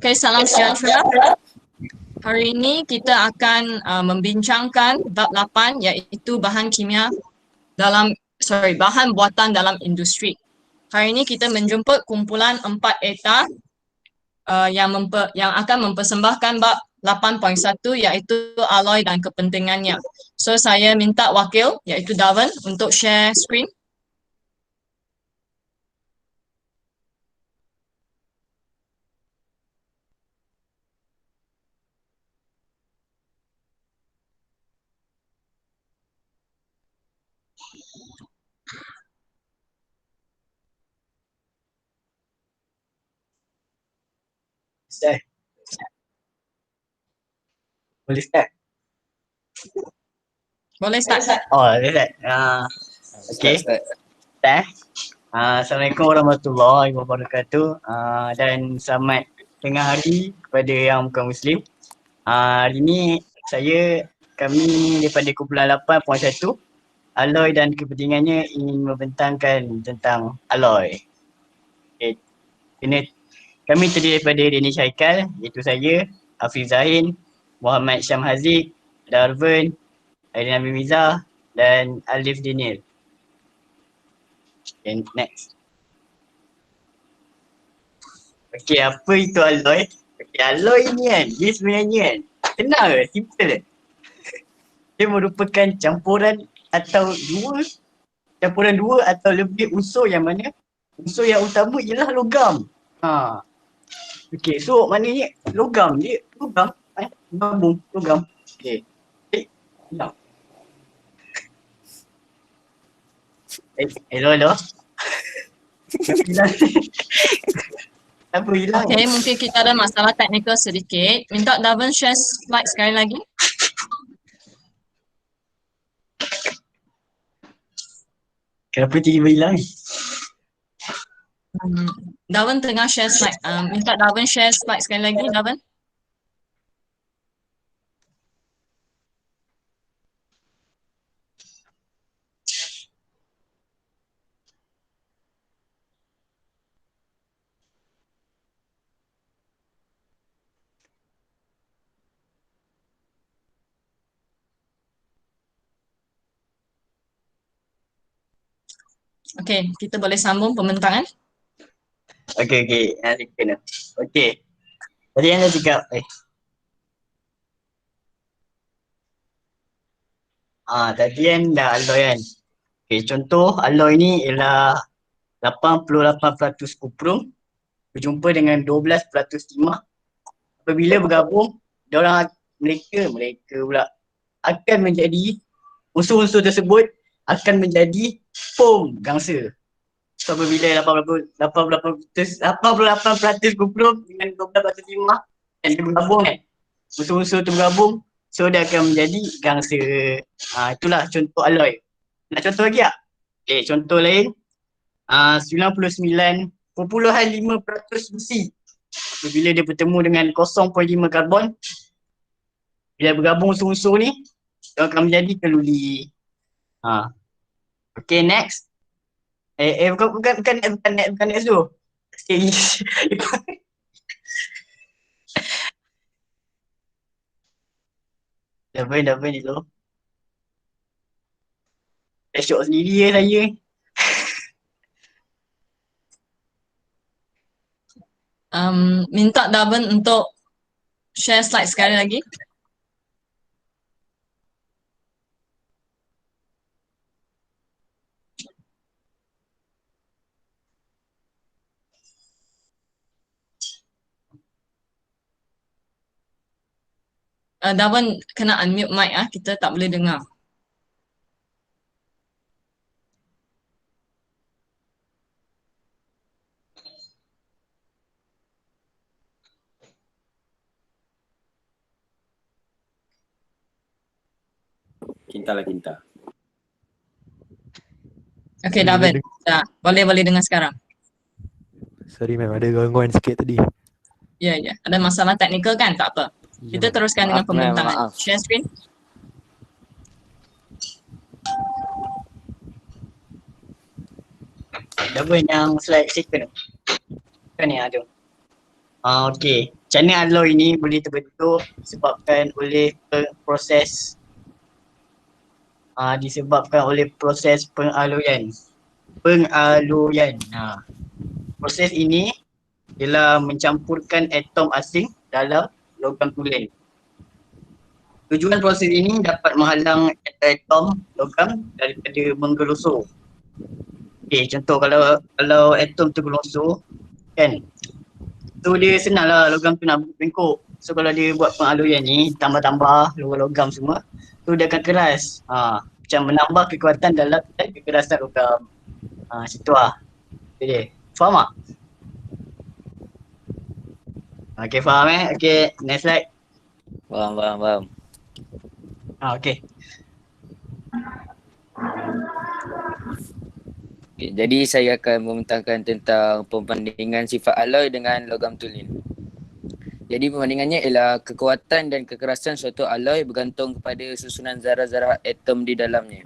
Okay, salam sejahtera. Hari ini kita akan membincangkan bab 8 iaitu bahan kimia bahan buatan dalam industri. Hari ini kita menjemput kumpulan 4 ETA yang akan mempersembahkan bab 8.1 iaitu alloy dan kepentingannya. So saya minta wakil iaitu Darwin untuk share screen. Start. Boleh start? Boleh start. Oh, boleh start. Okay. Start. Assalamualaikum warahmatullahi wabarakatuh. Dan selamat tengah hari kepada yang bukan Muslim. Hari ni kami daripada kumpulan 8.1 alloy dan kepentingannya ingin membentangkan tentang alloy. Okay. Kami terdiri daripada Danish Haikal, iaitu saya, Hafiz Zahin, Muhammad Syam Haziq, Darwin, Aidin Nabi Miza dan Alif Daniel. Okay, next. Okay, apa itu alloy? Okay, alloy ni kan, dia sebenarnya kan, senang ke? Simple ke? Dia merupakan campuran dua atau lebih unsur yang mana unsur yang utama ialah logam. Okay, so maknanya logam. Gabung logam. Okay. Hilang. Hello. Hilang. Apa hilang? Okay, mungkin kita ada masalah teknikal sedikit. Minta Darwin share slide sekali lagi. Kenapa tiba-tiba hilang ni? Darwin tengah share slide. Minta Darwin share slide sekali lagi, Darwin. Okay, kita boleh sambung pembentangan. Okay. Okay. Tadi anda cakap, tadi kan dah alloy kan. Okay, contoh alloy ni ialah 88% kuprum berjumpa dengan 12% timah. Apabila bergabung, mereka pula akan menjadi unsur-unsur tersebut akan menjadi foam gangsa. So apabila 88% kuprum dengan 12% timah dan dia bergabung kan, unsur-unsur tu bergabung, so dia akan menjadi gangsa. Itulah contoh alloy. Nak contoh lagi tak? Okay, contoh lain, 99.5% besi. Bila dia bertemu dengan 0.5 karbon, bila bergabung unsur-unsur ni, dia akan menjadi keluli. Okay, next. Bukan next tu. Okay. Dah ni tu. Dah syok sendiri je saya. Minta Darwin untuk share slide sekali lagi. Darwin kena unmute mic, kita tak boleh dengar. Kinta. Okay, Darwin. Dah, boleh dengar sekarang. Sorry ma'am, ada gangguan sikit tadi. Ya. Ada masalah teknikal kan? Tak apa. Kita teruskan dengan pembentangan. Share screen. Double yang slide second tu. Kan ni ada. Okey. Macam mana alloy ini boleh terbentuk disebabkan oleh proses pengaluyan. Proses ini ialah mencampurkan atom asing dalam logam tulen. Tujuan proses ini dapat menghalang atom logam daripada menggelosor. Okey, contoh kalau atom tergelosor kan, tu dia senang lah logam tu nak bengkok. So kalau dia buat pengaluyan ni, tambah-tambah logam semua, tu dia akan keras. Macam menambah kekuatan dalam dan kekerasan logam. Macam tu lah. Okay, dia. Faham tak? Okay, faham Okay, next slide. Faham. Okay. Okay, jadi saya akan membentangkan tentang perbandingan sifat alloy dengan logam tulen. Jadi perbandingannya ialah kekuatan dan kekerasan suatu alloy bergantung kepada susunan zarah-zarah atom di dalamnya.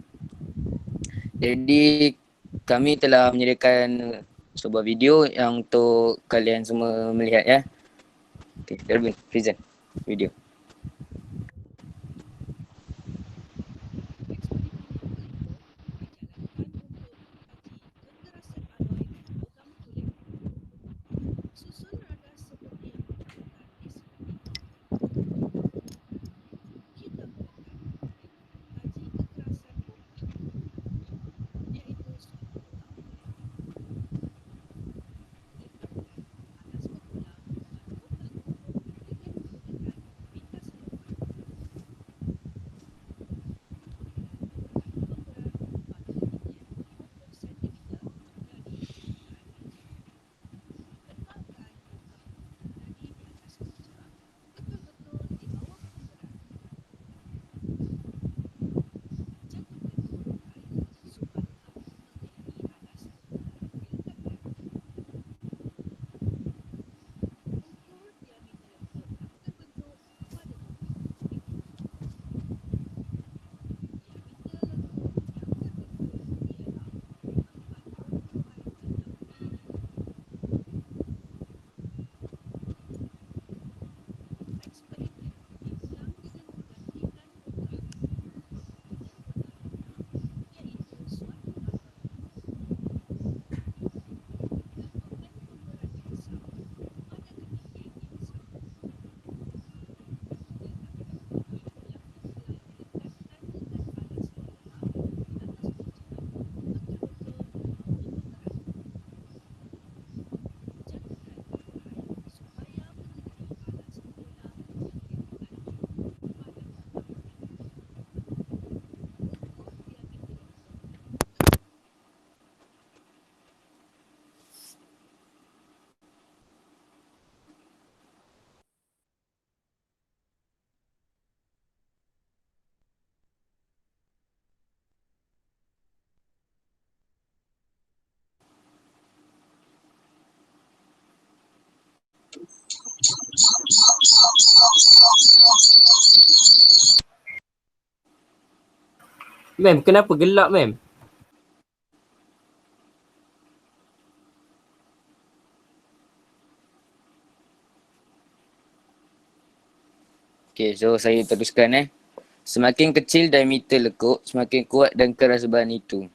Jadi kami telah menyediakan sebuah video yang untuk kalian semua melihat ya. Okay, Darwin, present video. Mem, kenapa gelap mem? Okay, so saya teruskan Semakin kecil diameter lekuk, semakin kuat dan keras bahan itu.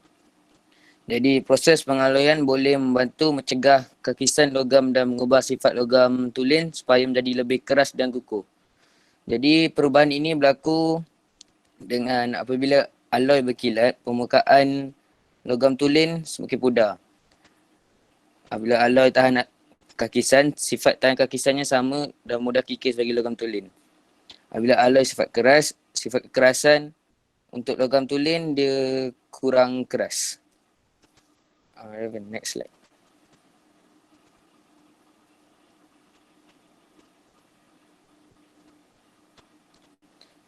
Jadi proses pengaluyan boleh membantu mencegah kekisan logam dan mengubah sifat logam tulen supaya menjadi lebih keras dan kukuh. Jadi perubahan ini berlaku dengan apabila alloy berkilat, permukaan logam tulen semakin pudar. Apabila alloy tahan kakisan, sifat tahan kakisannya sama dan mudah kikis bagi logam tulen. Apabila alloy sifat keras, sifat kekerasan untuk logam tulen dia kurang keras. Next slide.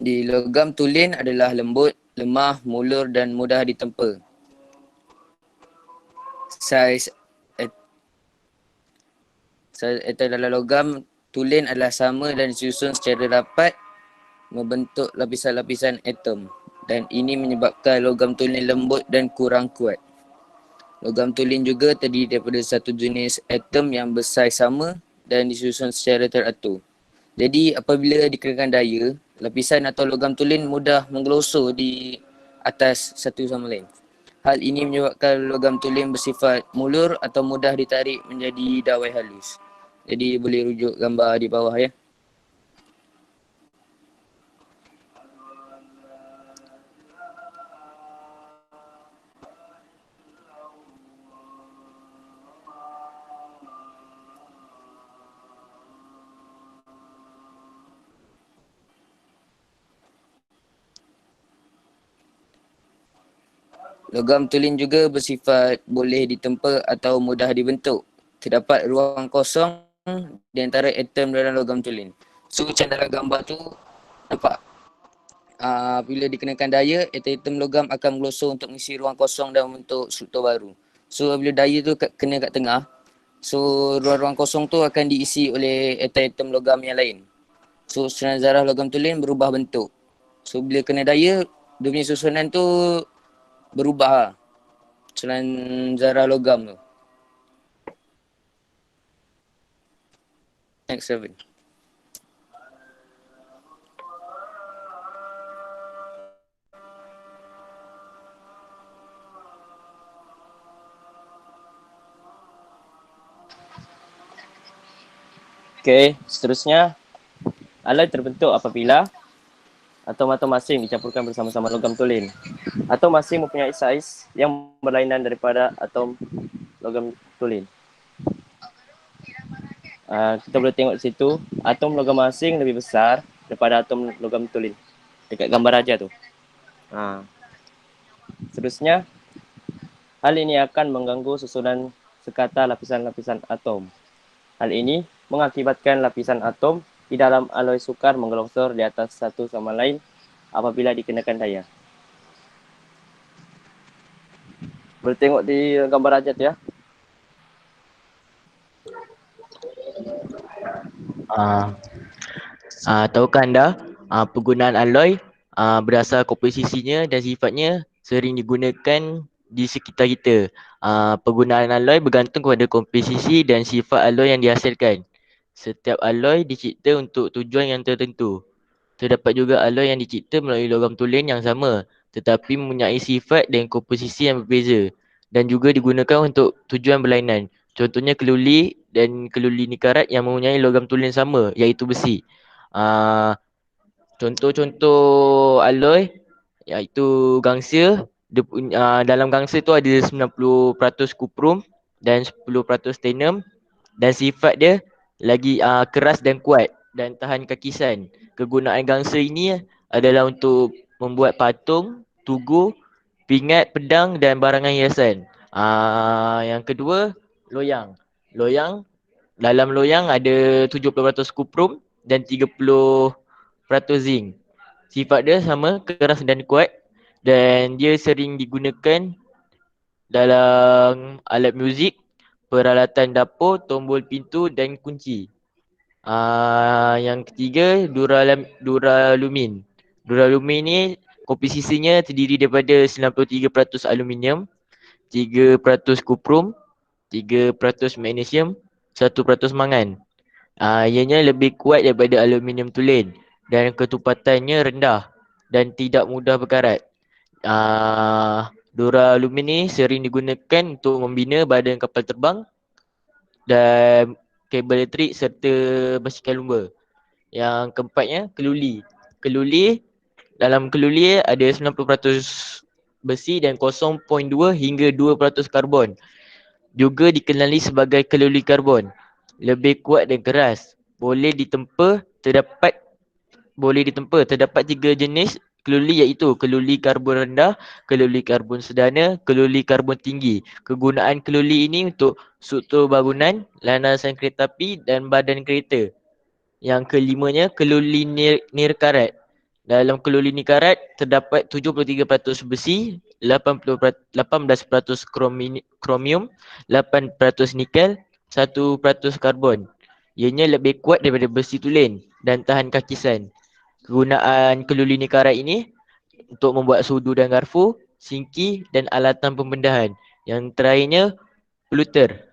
Di logam tulen adalah lembut, lemah, mulur dan mudah ditempa. Saiz atom dalam logam tulen adalah sama dan disusun secara rapat membentuk lapisan-lapisan atom dan ini menyebabkan logam tulen lembut dan kurang kuat. Logam tulen juga terdiri daripada satu jenis atom yang bersaiz sama dan disusun secara teratur. Jadi apabila dikenakan daya, lapisan atau logam tulen mudah menggelosor di atas satu sama lain. Hal ini menyebabkan logam tulen bersifat mulur atau mudah ditarik menjadi dawai halus. Jadi boleh rujuk gambar di bawah ya. Logam tulen juga bersifat boleh ditempa atau mudah dibentuk. Terdapat ruang kosong di antara atom dalam logam tulen. So macam dalam gambar tu nampak bila dikenakan daya, atom logam akan menggelosor untuk mengisi ruang kosong dan membentuk struktur baru. So bila daya tu kena kat tengah, so ruang-ruang kosong tu akan diisi oleh atom logam yang lain. So senarai zarah logam tulen berubah bentuk. So bila kena daya, dia punya susunan tu berubah lah. Selain zarah logam tu. Next 7. Okey, seterusnya alloy terbentuk apabila atom-atom asing dicampurkan bersama-sama logam tulen. Atom asing mempunyai saiz yang berlainan daripada atom logam tulen. Kita boleh tengok di situ, atom logam asing lebih besar daripada atom logam tulen. Dekat gambar raja tu. Seterusnya, hal ini akan mengganggu susunan sekata lapisan-lapisan atom. Hal ini mengakibatkan lapisan atom di dalam alloy sukar menggelosor di atas satu sama lain apabila dikenakan daya. Boleh tengok di gambar rajat ya. Tahukah anda penggunaan alloy berdasar komposisinya dan sifatnya sering digunakan di sekitar kita. Penggunaan alloy bergantung kepada komposisi dan sifat alloy yang dihasilkan. Setiap alloy dicipta untuk tujuan yang tertentu. Terdapat juga alloy yang dicipta melalui logam tulen yang sama tetapi mempunyai sifat dan komposisi yang berbeza dan juga digunakan untuk tujuan berlainan. Contohnya keluli dan keluli nikarat yang mempunyai logam tulen sama iaitu besi. Contoh-contoh alloy iaitu gangsa. Dalam gangsa tu ada 90% kuprum dan 10% titanium dan sifat dia lagi keras dan kuat dan tahan kakisan. Kegunaan gangsa ini adalah untuk membuat patung, tugu, pingat, pedang dan barangan hiasan. Yang kedua, loyang. Dalam loyang ada 70% kuprum dan 30% zinc. Sifat dia sama, keras dan kuat dan dia sering digunakan dalam alat muzik, peralatan dapur, tombol pintu dan kunci. Yang ketiga, duralumin. Duralumin ni komposisinya terdiri daripada 93% aluminium, 3% kuprum, 3% magnesium, 1% mangan. Ianya lebih kuat daripada aluminium tulen dan ketupatannya rendah dan tidak mudah berkarat. Duralumin ni sering digunakan untuk membina badan kapal terbang dan kabel elektrik serta basikal lumba. Yang keempatnya, keluli. Dalam keluli ada 90% besi dan 0.2 hingga 2% karbon. Juga dikenali sebagai keluli karbon. Lebih kuat dan keras. Terdapat 3 jenis keluli iaitu keluli karbon rendah, keluli karbon sederhana, keluli karbon tinggi. Kegunaan keluli ini untuk struktur bangunan, landasan kereta api dan badan kereta. Yang kelimanya, keluli nikarat. Dalam keluli nikarat terdapat 73% besi, 18% kromium, 8% nikel, 1% karbon. Ianya lebih kuat daripada besi tulen dan tahan kakisan. Kegunaan keluli nikarat ini untuk membuat sudu dan garfu, singki dan alatan pembendahan. Yang terakhirnya, pewter.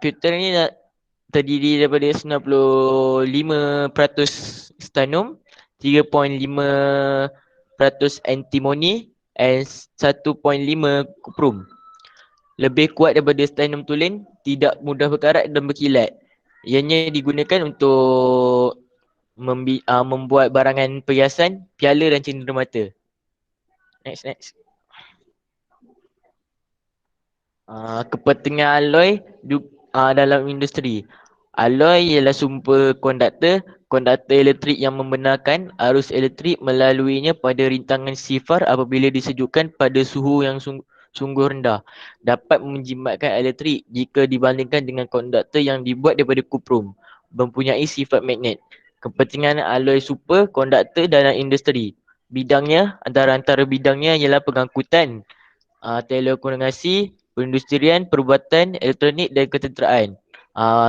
Pewter ni terdiri daripada 95% stannum, 3.5% antimony and 1.5 kuprum. Lebih kuat daripada stannum tulen, tidak mudah berkarat dan berkilat. Ianya digunakan untuk membuat barangan perhiasan, piala dan cenderamata. Next. Kepentingan alloy dalam industri. Alloy ialah sumber konduktor elektrik yang membenarkan arus elektrik melaluinya pada rintangan sifar apabila disejukkan pada suhu yang sungguh rendah. Dapat menjimatkan elektrik jika dibandingkan dengan konduktor yang dibuat daripada kuprum, mempunyai sifat magnet. Kepentingan alloy super konduktor dalam industri. Bidangnya, antara bidangnya ialah pengangkutan, telekomunikasi, perindustrian, perubatan, elektronik dan ketenteraan.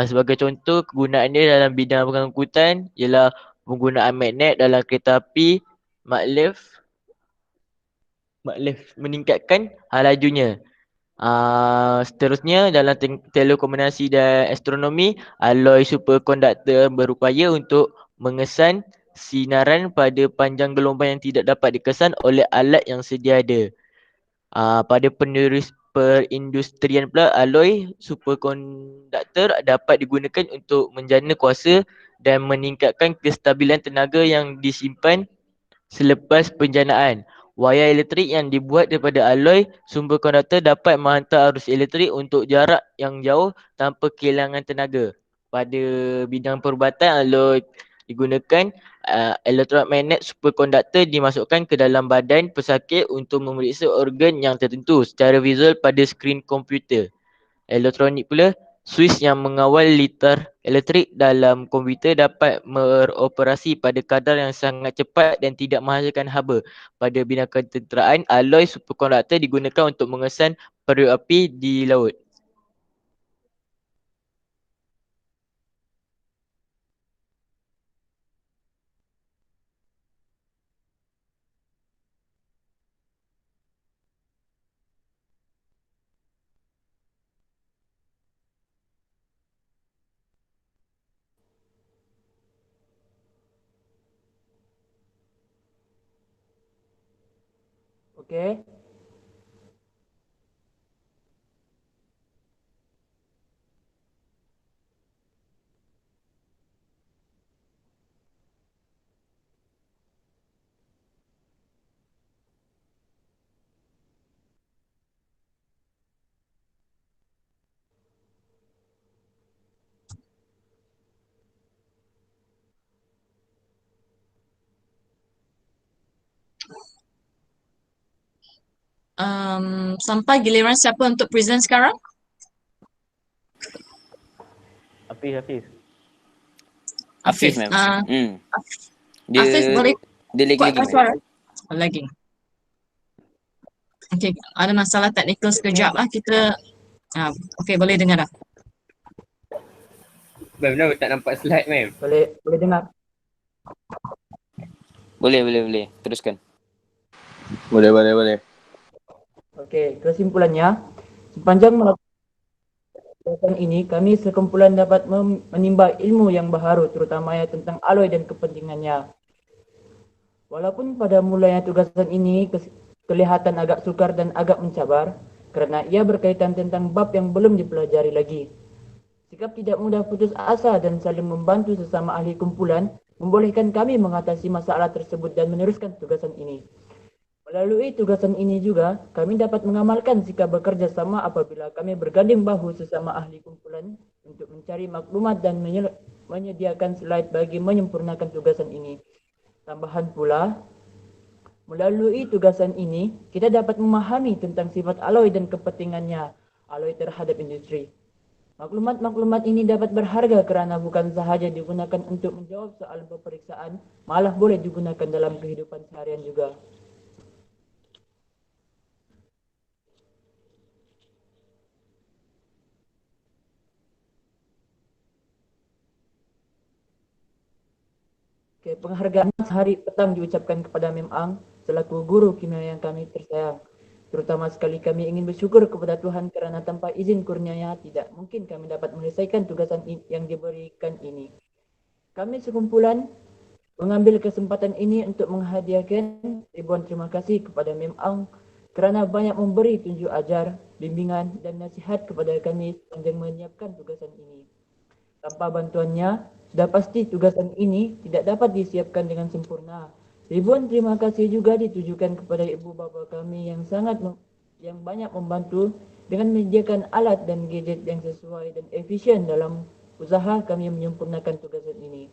Sebagai contoh, kegunaan dia dalam bidang pengangkutan ialah penggunaan magnet dalam kereta api, maglev meningkatkan lajunya. Seterusnya dalam telekomunikasi dan astronomi, alloy superkonduktor berupaya untuk mengesan sinaran pada panjang gelombang yang tidak dapat dikesan oleh alat yang sedia ada. Pada perindustrian pula, alloy superkonduktor dapat digunakan untuk menjana kuasa dan meningkatkan kestabilan tenaga yang disimpan selepas penjanaan. Wayar elektrik yang dibuat daripada alloy sumber konduktor dapat menghantar arus elektrik untuk jarak yang jauh tanpa kehilangan tenaga. Pada bidang perubatan, alloy digunakan, elektromagnet superkonduktor dimasukkan ke dalam badan pesakit untuk memeriksa organ yang tertentu secara visual pada skrin komputer. Elektronik pula, suis yang mengawal liter elektrik dalam komputer dapat beroperasi pada kadar yang sangat cepat dan tidak menghasilkan haba. Pada bidang ketenteraan, alloy superkonduktor digunakan untuk mengesan periuk api di laut. Okey. Sampai giliran siapa untuk present sekarang? Hafiz. Hafiz, ma'am. Dia Hafiz boleh dia lagi-lagi, kuatkan ma'am. suara? Lagging. Okey, ada masalah teknikal sekejap lah kita. Okey, boleh dengar dah. Benar tak nampak slide, ma'am. Boleh dengar. Boleh. Teruskan. Boleh. Okey, kesimpulannya, sepanjang melakukan ini, kami sekumpulan dapat menimba ilmu yang baharu, terutamanya tentang alloy dan kepentingannya. Walaupun pada mulanya tugasan ini kelihatan agak sukar dan agak mencabar, kerana ia berkaitan tentang bab yang belum dipelajari lagi. Sikap tidak mudah putus asa dan saling membantu sesama ahli kumpulan membolehkan kami mengatasi masalah tersebut dan meneruskan tugasan ini. Melalui tugasan ini juga, kami dapat mengamalkan sikap bekerja sama apabila kami berganding bahu sesama ahli kumpulan untuk mencari maklumat dan menyediakan slide bagi menyempurnakan tugasan ini. Tambahan pula, melalui tugasan ini, kita dapat memahami tentang sifat alloy dan kepentingannya alloy terhadap industri. Maklumat-maklumat ini dapat berharga kerana bukan sahaja digunakan untuk menjawab soalan peperiksaan, malah boleh digunakan dalam kehidupan seharian juga. Penghargaan sehari petang diucapkan kepada Mem Ang selaku guru kimia yang kami tersayang. Terutama sekali kami ingin bersyukur kepada Tuhan kerana tanpa izin kurnia-Nya tidak mungkin kami dapat menyelesaikan tugasan yang diberikan ini. Kami sekumpulan mengambil kesempatan ini untuk menghadiahkan ribuan terima kasih kepada Mem Ang kerana banyak memberi tunjuk ajar, bimbingan dan nasihat kepada kami sepanjang menyiapkan tugasan ini. Tanpa bantuannya, sudah pasti tugasan ini tidak dapat disiapkan dengan sempurna. Ribuan terima kasih juga ditujukan kepada ibu bapa kami yang yang banyak membantu dengan menyediakan alat dan gadget yang sesuai dan efisien dalam usaha kami menyempurnakan tugasan ini.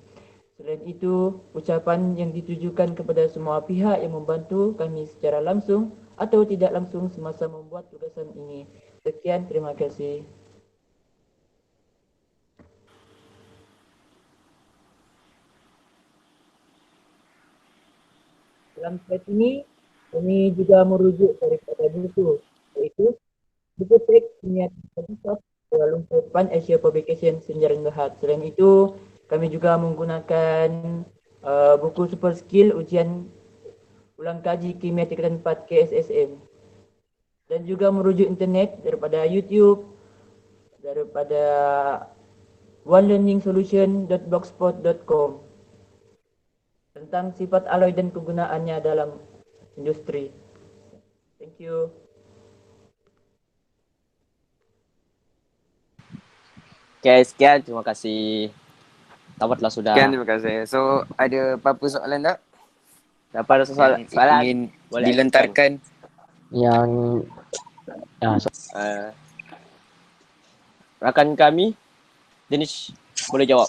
Selain itu, ucapan yang ditujukan kepada semua pihak yang membantu kami secara langsung atau tidak langsung semasa membuat tugasan ini. Sekian, terima kasih. Dalam slide ini, kami juga merujuk daripada buku, yaitu buku trik kimia Kuala Lumpur Pan Asia Publication Senja Renggahat. Selain itu, kami juga menggunakan buku Super Skill Ujian Ulang Kaji Kimia Tingkatan 4 KSSM. Dan juga merujuk internet daripada YouTube, daripada onelearningsolution.blogspot.com tentang sifat alloy dan kegunaannya dalam industri. Thank you. Okay, sekian. Terima kasih. Tamatlah sudah. Sekian, terima kasih. So, ada apa-apa soalan tak? Dapat ada soalan? Yang ingin boleh dilontarkan? Yang rakan kami, Danish, boleh jawab.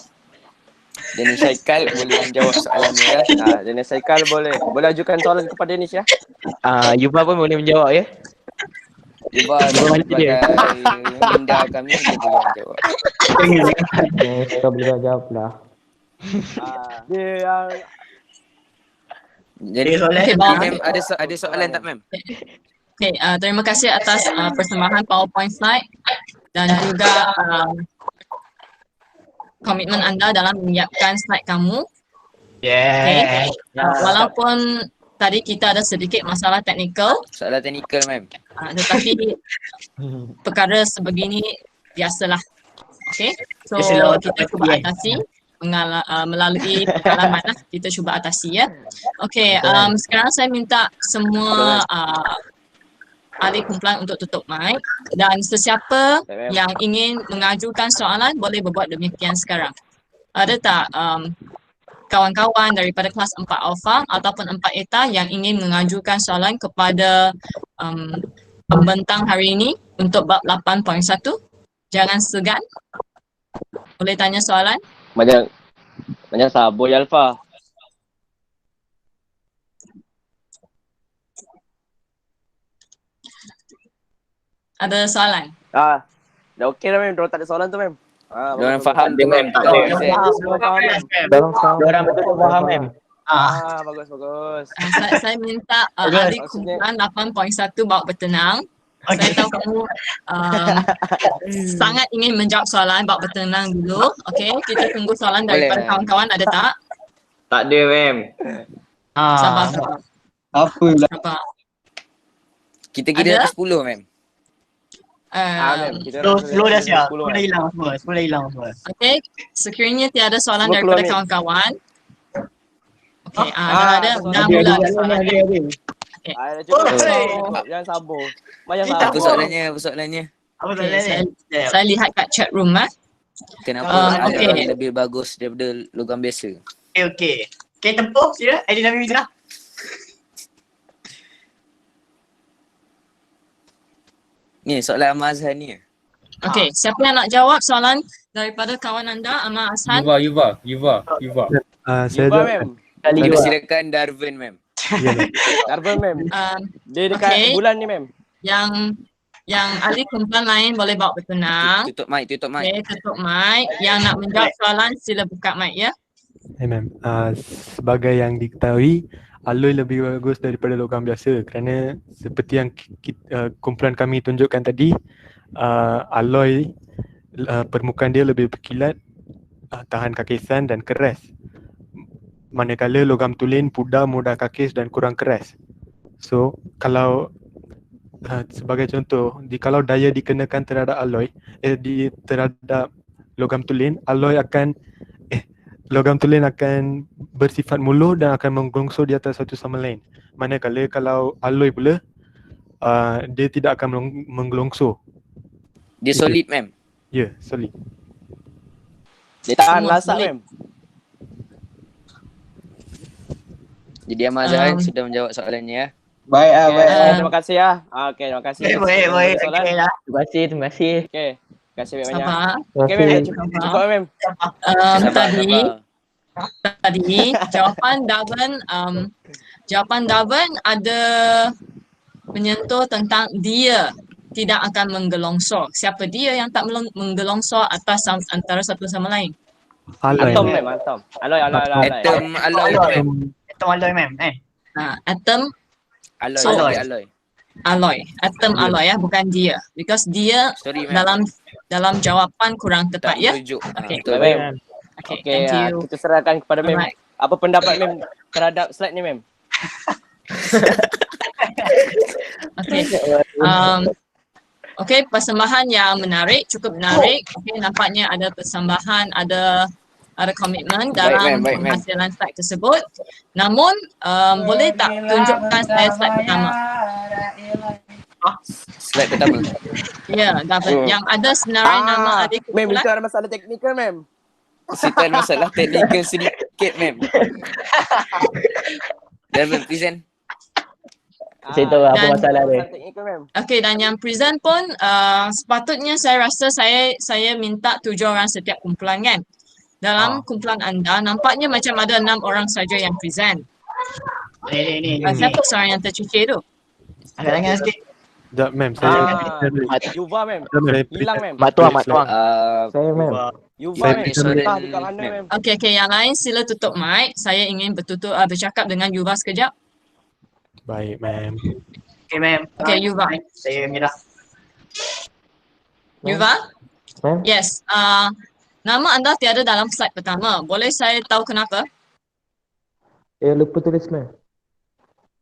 Danish Saikal boleh menjawab soalannya ya. Danish Saikal boleh ajukan soalan kepada Danish ya. Yuba pun boleh menjawab ya. Yuba sebagai minda kami, dia boleh menjawab. Kau boleh jawab lah. Dia yang Jadi, Okay, ma'am, ada soalan tak, ma'am? Okay, terima kasih atas persembahan PowerPoint slide dan juga komitmen anda dalam menyiapkan slide kamu. Okay. Walaupun tadi kita ada sedikit masalah teknikal, Soalan teknikal, ma'am. tetapi perkara sebegini biasalah. Okay, so kita cuba atasi melalui pengalaman lah, kita cuba atasi ya. Okay, sekarang saya minta semua ahli kumpulan untuk tutup mic dan sesiapa yang ingin mengajukan soalan boleh berbuat demikian sekarang. Ada tak kawan-kawan daripada kelas 4 Alpha ataupun 4 Eta yang ingin mengajukan soalan kepada pembentang hari ini untuk bab 8.1? Jangan segan. Boleh tanya soalan? banyak saboy Alpha. Ada soalan? Dah okey dah, mem. Diorang tak ada soalan tu, mem. Diorang faham dia, ma'am. Tak ada accent. Diorang betul faham mem. Bagus. Saya minta ahli kumpulan 8.1 bab bertenang. Saya tahu kamu sangat ingin menjawab soalan bab bertenang dulu. Okey, kita tunggu soalan daripada kawan-kawan, ada tak? Tak ada, ma'am. Sabar. Apa pula? Sabar. Kita kira Ada? 10, ma'am. Sepuluh dah siap. 10 dah hilang semua. Okey, sekiranya tiada soalan Semua daripada keluar, kawan-kawan. Okey, dah mula ada soalan. Jangan sabar. Apa soalannya? Okay, saya lihat kat chat room Kenapa anda okey. lebih bagus daripada logam biasa? Okay, tempoh sila. Aidin Nabi Mizrah. Ni soalan Ahmad Azhan ni. Okey, siapa yang nak jawab soalan daripada kawan anda, Ahmad Azhan? Yuva. Saya Yuba, mem. Silakan Darwin, ma'am. Darban, mem. Dia dekat Okey. bulan ni, mem. Yang ahli kumpulan lain boleh bawa bertenang. Tutup mic. Okey, tutup mic. Yang nak menjawab soalan sila buka mic ya. mem. Sebagai yang diketahui, alloy lebih bagus daripada logam biasa kerana seperti yang kumpulan kami tunjukkan tadi, alloy permukaan dia lebih berkilat, tahan kakisan dan keras. Manakala logam tulen pudar, mudah kakis dan kurang keras. So, kalau sebagai contoh, kalau daya dikenakan terhadap alloy, terhadap logam tulen, logam tulen akan bersifat muluh dan akan menggelongso di atas satu sama lain. Manakala kalau alloy pula, dia tidak akan menggelongso. Dia Itu. solid, mem. Ya, solid. Dia tahan Semua lasak, solid. mem. Jadi Ahmad Azhar sudah menjawab soalannya ya. Baik ah, baik. Terima kasih ya. Okey, terima kasih. Baik. Soalan. Okey lah. Terima kasih. Okey. Terima kasih banyak. Sabar. Okey, mem. Terima kasih. Cukup, mem. Tadi Sabar. jawapan Darwin ada menyentuh tentang dia tidak akan menggelongsor. Siapa dia yang tak menggelongsor antara satu sama lain? Alloy. Atom, mem. Atom. Alloy. Atom alloy, mem. Atom alloy, mem. Atom Alloy, So- sorry, alloy. alloy. Atom Ya. alloy ya, bukan dia. Because dia Sorry, mem. dalam jawapan kurang tepat Tak ya. merujuk. Okey. Betul, Mem. mem. Okay, Okey, thank you. kita serahkan kepada mem. Alright. Apa pendapat mem terhadap slide ni, mem? Okay. Okay, persembahan yang menarik, cukup menarik. Okay, nampaknya ada persembahan, ada komitmen dalam baik, ma'am. penghasilan slide tersebut. Namun, boleh tak tunjukkan saya slide pertama? Slide pertama. Ya, dapat. Yang ada senarai nama adik Mem, kumpulan. itu ada masalah teknikal, mem. Situ ada masalah teknikal sedikit, mem. Dapat present. Saya tahu apa Dan- masalah dia. Masalah teknikal, mem. Okey, dan yang present pun sepatutnya saya rasa saya minta 7 orang setiap kumpulan kan. Dalam kumpulan anda nampaknya macam ada 6 orang saja yang present. Ni. Siapa seorang yang tercuci tu? Agak tangan sikit. Sekejap, mem. Saya Yuva, mem. saya Hilang, mem. Mak tuang. Uh, Saya mem. Yuva, Saya- mem. saya- Entah dekat mana, mem. mem. Okey, yang lain sila tutup mic. Saya ingin bercakap dengan Yuva sekejap. Baik, mem. Okey, mem. Okey, Yuva. Saya Mira. Yuva? Mem. Yes. Nama anda tiada dalam slide pertama. Boleh saya tahu kenapa? Lupa tulis mem.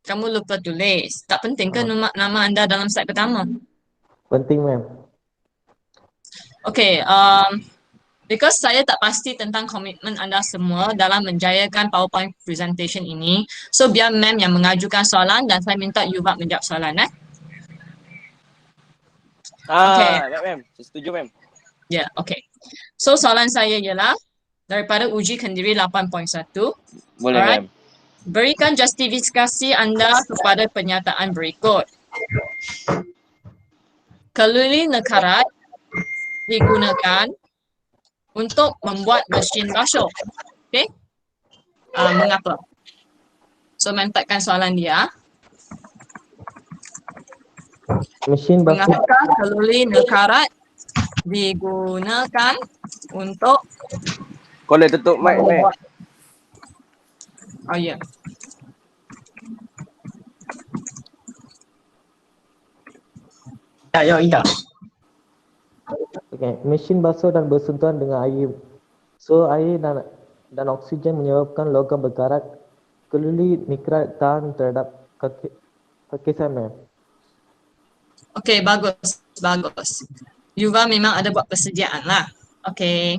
Kamu lupa tulis. Tak penting ke nama anda dalam slide pertama? Penting mem. Okay, because saya tak pasti tentang komitmen anda semua dalam menjayakan PowerPoint presentation ini. So, biar ma'am yang mengajukan soalan dan saya minta Yuva menjawab soalan. Okey. Mem. Saya setuju, mem. Ya, okay. So, soalan saya ialah daripada uji kendiri 8.1. Boleh, Alright. mem. Berikan justifikasi anda kepada pernyataan berikut. Keluli nekarat digunakan untuk membuat mesin basuh. Okay? Mengapa? So, mentakkan soalan dia. Mesin basuh. Mengapa keluli nekarat digunakan untuk Kau boleh tutup mic, mem. Oh ya. Ya, Ida. Okay. Mesin basuh dan bersentuhan dengan air. So air dan oksigen menyebabkan logam berkarat. Keluli nitrat tahan terhadap kekisan mem. Okay, bagus. Yuva memang ada buat persediaan lah. Okay.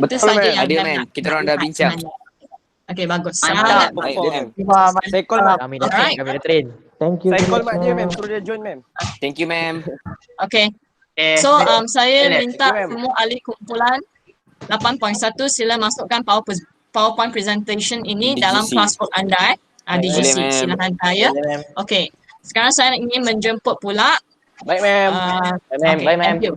Betul, Itu saja mem. yang Ada, ma'am ma'am. nak- Kita nak orang dah lihat bincang. sebenarnya. Okay, bagus. Mantap. Sangat Baik, Perform. mem. Saya call, mem. Kami dah Alright. kami dah train. Thank you. Saya very call much, mak dia, mem. ma'am. Suruh dia join, mem. Thank you, ma'am. Okay. Okay. So, saya Relax. minta Thank you, ma'am. semua ahli kumpulan 8.1 sila masukkan PowerPoint presentation ini DGC. dalam classwork anda. DGC. Boleh, ma'am. Sila hantar ya. Okay. Sekarang saya ingin menjemput pula. Baik, mem. Okay, thank you.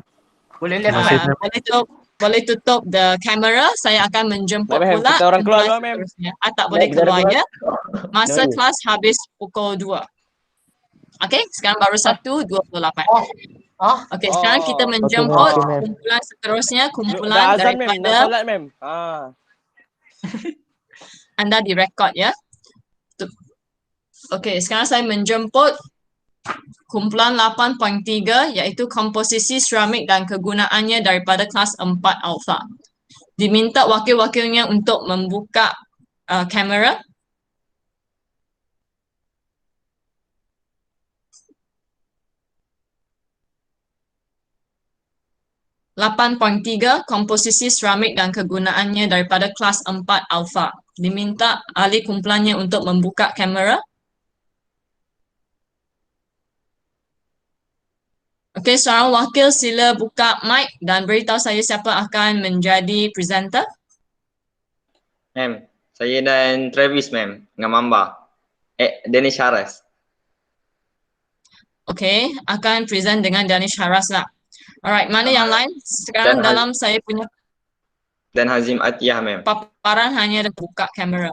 Boleh lihat, Masih- mem. Boleh tutup the camera. Saya akan menjemput Baik, ma'am. pula. Kita orang keluar kumpulan dulu, ma'am. seterusnya. Tak boleh Baik, kita keluar keluar. ya. Masa Baik. kelas habis pukul 2. Okay, sekarang baru 1:28. Okay, sekarang kita menjemput Okay, ma'am. kumpulan seterusnya, Dah kumpulan azan, mem. Nak daripada solat, mem. anda direkod ya. Okay, sekarang saya menjemput kumpulan 8.3 iaitu komposisi seramik dan kegunaannya daripada kelas 4 alpha. Diminta wakil-wakilnya untuk membuka kamera. 8.3 komposisi seramik dan kegunaannya daripada kelas 4 alfa. Diminta ahli kumpulannya untuk membuka kamera. Okey, seorang wakil sila buka mic dan beritahu saya siapa akan menjadi presenter. Ma'am, saya dan Travis ma'am dengan Mamba. Danish Haras. Okey, akan present dengan Danish Haras lah. Alright, mana yang lain? Sekarang Dan dalam saya punya Dan Hazim Atiyah ma'am. paparan hanya ada buka kamera.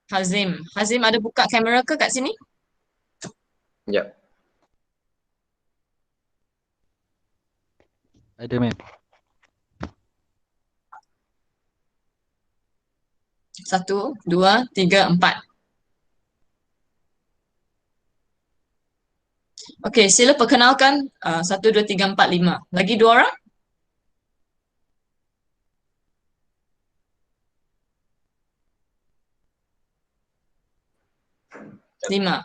Hazim. Hazim ada buka kamera ke kat sini? Ya. Ada ma'am. 1, 2, 3, 4. Okey, sila perkenalkan 1, 2, 3, 4, 5. Lagi 2 orang? Lima.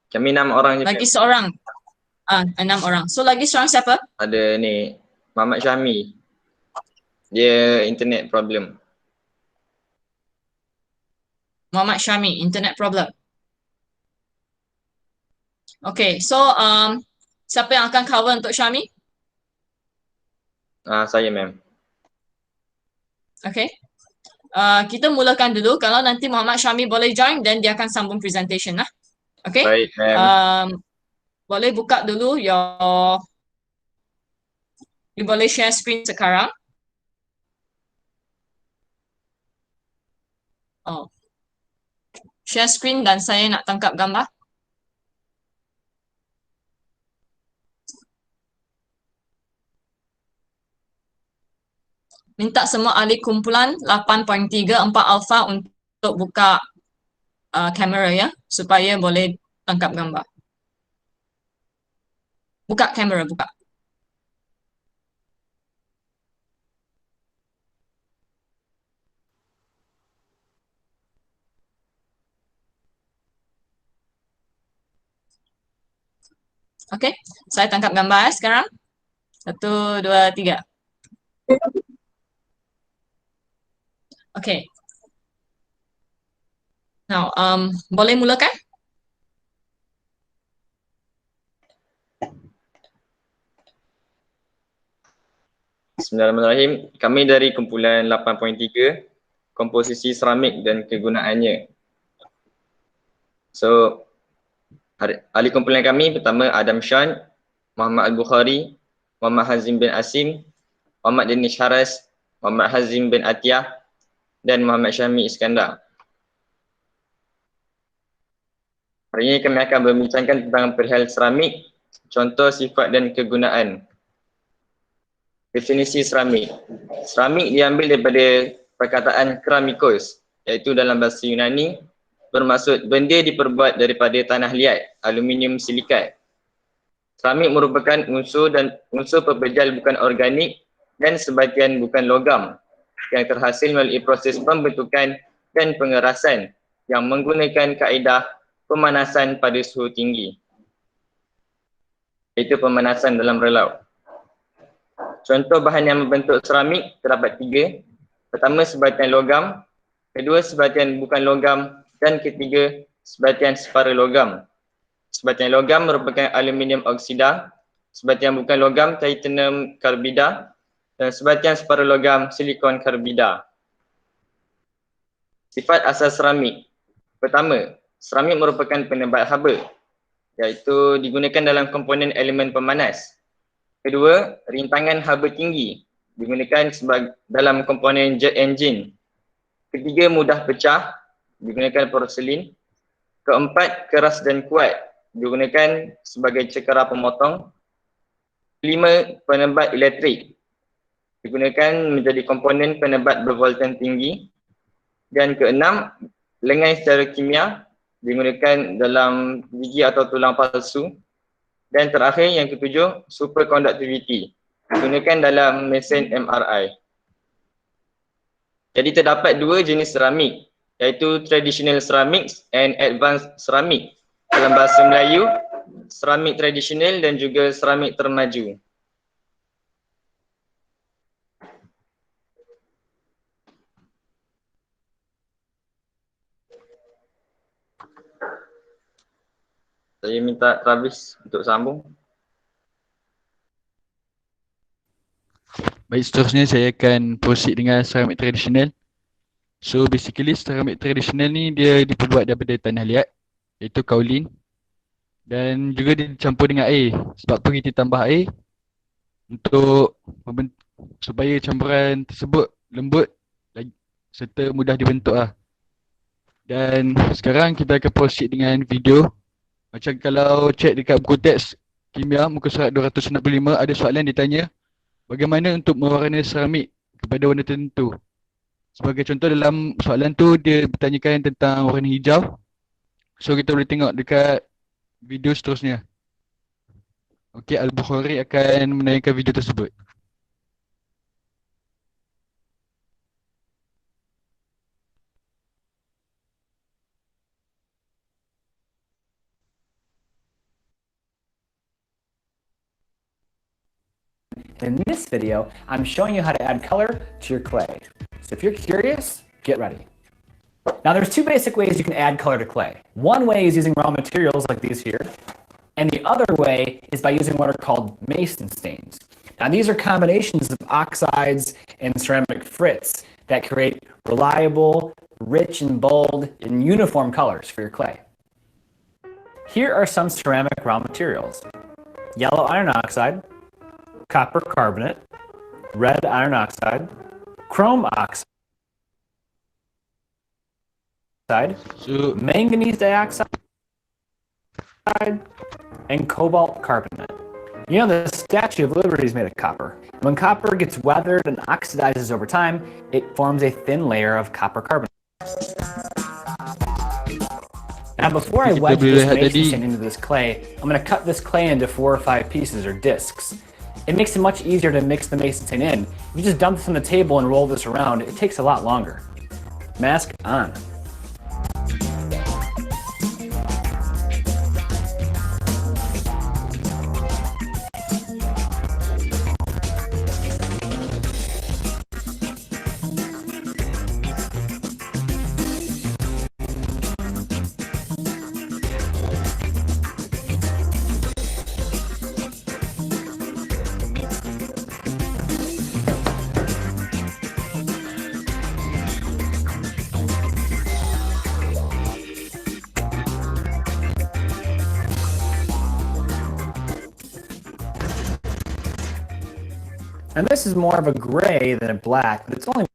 Kami 6 orang je. Lagi ma'am. seorang. 6 orang. So lagi seorang siapa? Ada ni Muhammad Syahmi. Dia internet problem. Muhammad Syami, internet problem. Okay, so siapa yang akan cover untuk Syami? Saya ma'am. Okay. Kita mulakan dulu. Kalau nanti Muhammad Syami boleh join, then dia akan sambung presentation lah. Okay. Baik ma'am. Boleh buka dulu you boleh share screen sekarang. Share screen dan saya nak tangkap gambar. Minta semua ahli kumpulan 8.3 4 alfa untuk buka kamera ya, supaya boleh tangkap gambar. Buka kamera, buka. Okey, saya tangkap gambar sekarang. 1, 2, 3. Okey. Now, boleh mulakan? Bismillahirrahmanirrahim. Kami dari kumpulan 8.3, komposisi seramik dan kegunaannya. So, ahli kumpulan kami pertama Adam Shan, Muhammad Al-Bukhari, Muhammad Hazim bin Asim, Muhammad Danish Haras, Muhammad Hazim bin Atiyah dan Muhammad Syami Iskandar. Hari ini kami akan membincangkan tentang perihal seramik, contoh, sifat dan kegunaan. Definisi seramik. Seramik diambil daripada perkataan keramikos, iaitu dalam bahasa Yunani bermaksud benda diperbuat daripada tanah liat, aluminium silikat. Seramik merupakan unsur pepejal bukan organik dan sebahagian bukan logam yang terhasil melalui proses pembentukan dan pengerasan yang menggunakan kaedah pemanasan pada suhu tinggi, iaitu pemanasan dalam relau. Contoh bahan yang membentuk seramik terdapat 3. Pertama, sebahagian logam. Kedua, sebahagian bukan logam. Dan ketiga, sebahagian separa logam. Sebahagian logam merupakan aluminium oksida. Sebahagian bukan logam, titanium karbida. Dan sebahagian separa logam, silikon karbida. Sifat asas seramik. Pertama, seramik merupakan penebat haba, iaitu digunakan dalam komponen elemen pemanas. Kedua, rintangan haba tinggi, digunakan dalam komponen jet engine. Ketiga, mudah pecah, digunakan porselin. Keempat, keras dan kuat, digunakan sebagai cekera pemotong. 5, penebat elektrik, digunakan menjadi komponen penebat bervoltan tinggi. Dan keenam, lengan secara kimia, digunakan dalam gigi atau tulang palsu. Dan terakhir yang ketujuh, superconductivity, digunakan dalam mesin MRI. Jadi terdapat 2 jenis seramik, iaitu traditional ceramics and advanced ceramic. dalam bahasa Melayu, seramik tradisional dan juga seramik termaju. Saya minta Travis untuk sambung. Baik, seterusnya saya akan proceed dengan seramik tradisional. So basically seramik tradisional ni dia diperbuat daripada tanah liat, iaitu kaolin. Dan juga dia dicampur dengan air. Sebab apa kita tambah air? Untuk supaya campuran tersebut lembut serta mudah dibentuk lah. Dan sekarang kita akan proceed dengan video. Macam kalau check dekat buku teks kimia muka surat 265 ada soalan ditanya bagaimana untuk mewarnai seramik kepada warna tertentu. Sebagai contoh dalam soalan tu dia bertanyakan tentang warna hijau. So kita boleh tengok dekat video seterusnya. Okey, Al-Bukhari akan menayangkan video tersebut. In this video, I'm showing you how to add color to your clay. So if you're curious, get ready. Now there's two basic ways you can add color to clay. One way is using raw materials like these here, and the other way is by using what are called mason stains. Now these are combinations of oxides and ceramic frits that create reliable, rich and bold and uniform colors for your clay. Here are some ceramic raw materials: yellow iron oxide, copper carbonate, red iron oxide, chrome oxide, manganese dioxide, and cobalt carbonate. You know, the Statue of Liberty is made of copper. When copper gets weathered and oxidizes over time, it forms a thin layer of copper carbonate. Now before I wedge this mason stain into this clay, I'm going to cut this clay into 4 or 5 pieces or discs. It makes it much easier to mix the mason stain in. If you just dump this on the table and roll this around, it takes a lot longer. Mask on. And this is more of a gray than a black, but it's only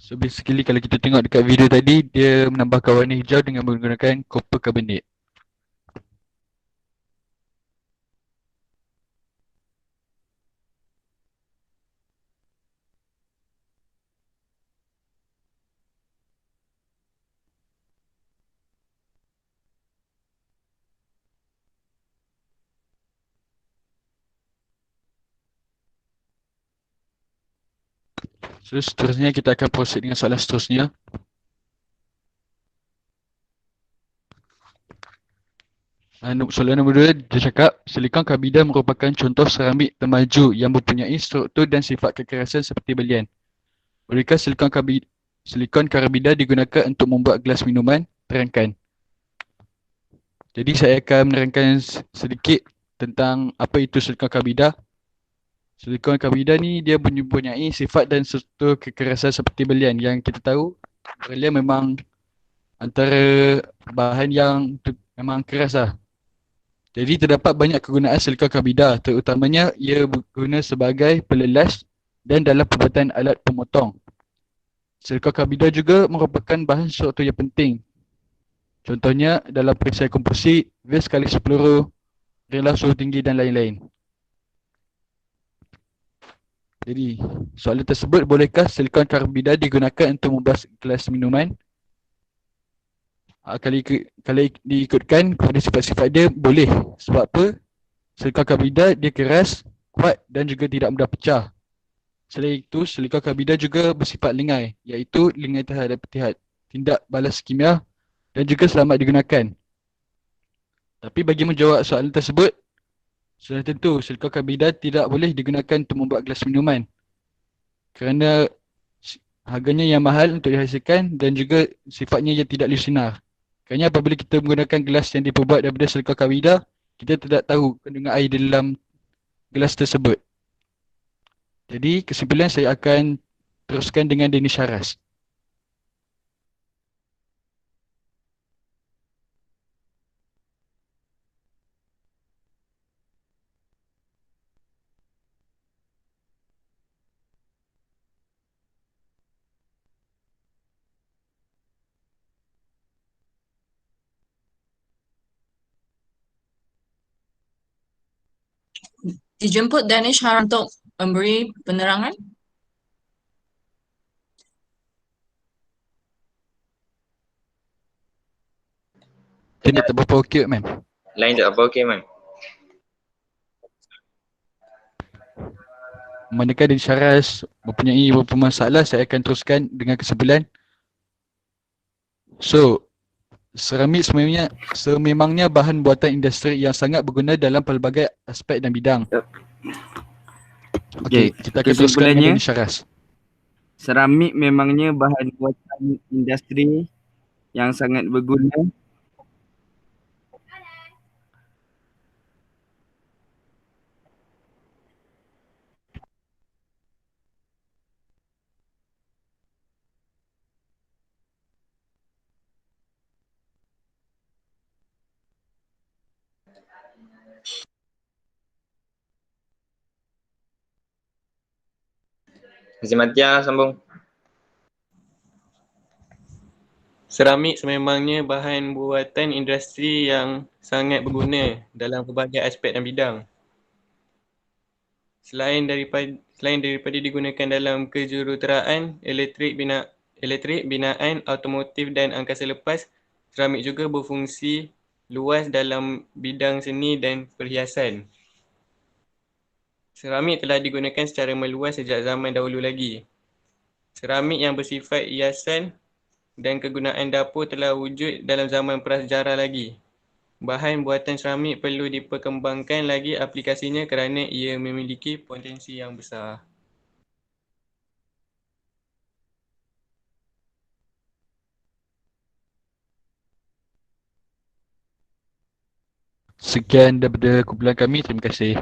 So basically kalau kita tengok dekat video tadi, dia menambahkan warna hijau dengan menggunakan copper carbonate. So seterusnya kita akan proceed dengan soalan seterusnya. Soalan nombor 2, dia cakap silikon karbida merupakan contoh seramik termaju yang mempunyai struktur dan sifat kekerasan seperti belian. Bolehkah silikon karbida digunakan untuk membuat gelas minuman? Terangkan. Jadi saya akan menerangkan sedikit tentang apa itu silikon karbida. Silikon karbida ni dia mempunyai sifat dan struktur kekerasan seperti belian. Yang kita tahu belian memang antara bahan yang memang keras lah. Jadi terdapat banyak kegunaan silikon karbida, terutamanya ia berguna sebagai pelelas dan dalam pembuatan alat pemotong. Silikon karbida juga merupakan bahan struktur yang penting. Contohnya dalam perisai komposit, vis kalis peluru, rela suhu tinggi dan lain-lain. Jadi soalan tersebut, bolehkah silikon karbida digunakan untuk membuat gelas minuman? Kalau diikutkan kepada sifat-sifat dia, boleh. Sebab apa? Silikon karbida dia keras, kuat dan juga tidak mudah pecah. Selain itu, silikon karbida juga bersifat lengai, iaitu lengai terhadap petihad, tindak balas kimia dan juga selamat digunakan. Tapi bagi menjawab soalan tersebut, sudah tentu silikon karbida tidak boleh digunakan untuk membuat gelas minuman kerana harganya yang mahal untuk dihasilkan dan juga sifatnya yang tidak lusinar. Kerana apabila kita menggunakan gelas yang diperbuat daripada silikon karbida, kita tidak tahu kandungan air di dalam gelas tersebut. Jadi kesimpulan saya akan teruskan dengan Danish Haras. Dijemput Danish Har untuk memberi penerangan. Tidak berapa okey, ma'am. Lain tak apa, okey ma'am. Manakala Danish Haras mempunyai beberapa masalah, saya akan teruskan dengan kesimpulan. So, seramik sememangnya bahan buatan industri yang sangat berguna dalam pelbagai aspek dan bidang. Okey, kita akan teruskan dengan Danish Haras. Seramik memangnya bahan buatan industri yang sangat berguna Zimatia sambung. Seramik sememangnya bahan buatan industri yang sangat berguna dalam pelbagai aspek dan bidang. Selain daripada digunakan dalam kejuruteraan, elektrik, binaan, automotif dan angkasa lepas, seramik juga berfungsi luas dalam bidang seni dan perhiasan. Seramik telah digunakan secara meluas sejak zaman dahulu lagi. Seramik yang bersifat hiasan dan kegunaan dapur telah wujud dalam zaman prasejarah lagi. Bahan buatan seramik perlu diperkembangkan lagi aplikasinya kerana ia memiliki potensi yang besar. Sekian daripada kumpulan kami, terima kasih.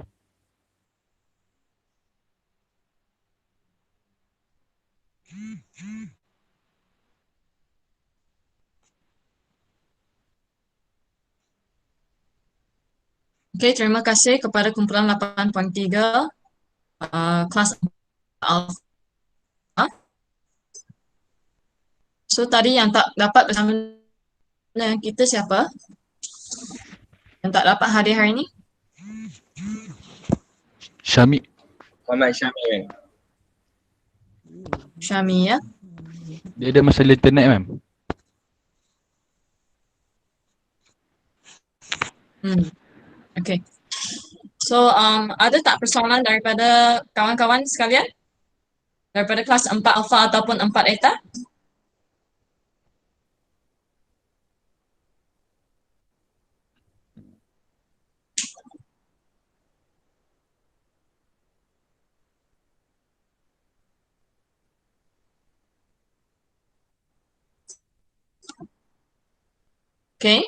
Okey, terima kasih kepada kumpulan 8.3 kelas Alpha. So tadi yang tak dapat bersama dengan kita siapa? Yang tak dapat hadir hari ini? Syami. Muhammad Syami kan? Syami ya. Dia ada masalah internet, ma'am. Okay. So ada tak persoalan daripada kawan-kawan sekalian? Daripada kelas 4 Alpha ataupun 4 Eta? Okay,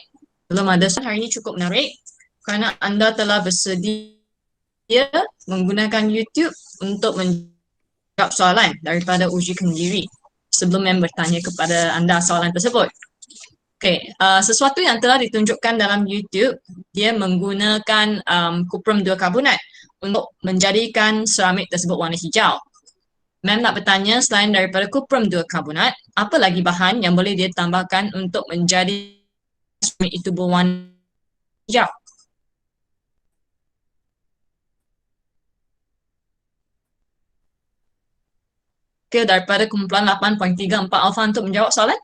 belum ada. Hari ini cukup menarik kerana anda telah bersedia menggunakan YouTube untuk menjawab soalan daripada uji kendiri sebelum member bertanya kepada anda soalan tersebut. Okay, sesuatu yang telah ditunjukkan dalam YouTube, dia menggunakan kuprum 2 karbonat untuk menjadikan seramik tersebut warna hijau. Mem nak bertanya, selain daripada kuprum 2 karbonat, apa lagi bahan yang boleh dia tambahkan untuk menjadi seramik itu berwarna hijau? Okay, daripada kumpulan 8.34 Alpha untuk menjawab soalan.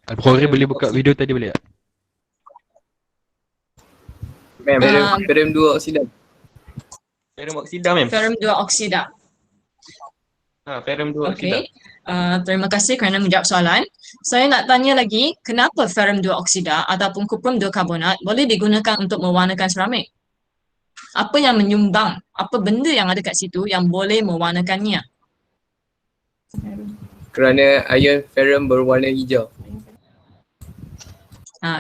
Al-Bukhari boleh buka video tadi boleh tak? Mem, Ferrum 2 oksida. Ferrum oksida mem. Ferrum 2 oksida. Ferrum 2 oksida. Okey. Terima kasih kerana menjawab soalan. Saya nak tanya lagi, kenapa ferrum 2 oksida ataupun kuprum 2 karbonat boleh digunakan untuk mewarnakan seramik? Apa yang menyumbang? Apa benda yang ada kat situ yang boleh mewarnakannya? Kerana ion ferrum berwarna hijau.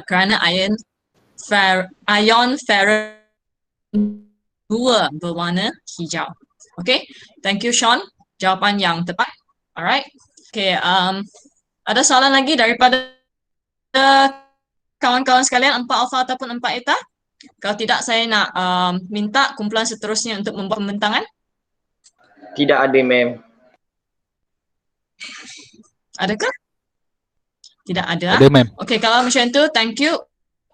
Kerana ion ferrum 2 berwarna hijau. Okay, thank you Sean. Jawapan yang tepat. Alright. Okay, ada soalan lagi daripada kawan-kawan sekalian 4 alpha ataupun 4 eta? Kalau tidak, saya nak minta kumpulan seterusnya untuk membuat pembentangan. Tidak ada mem. Adakah? Tidak ada. Ada, ma'am. Okay, kalau macam tu, thank you.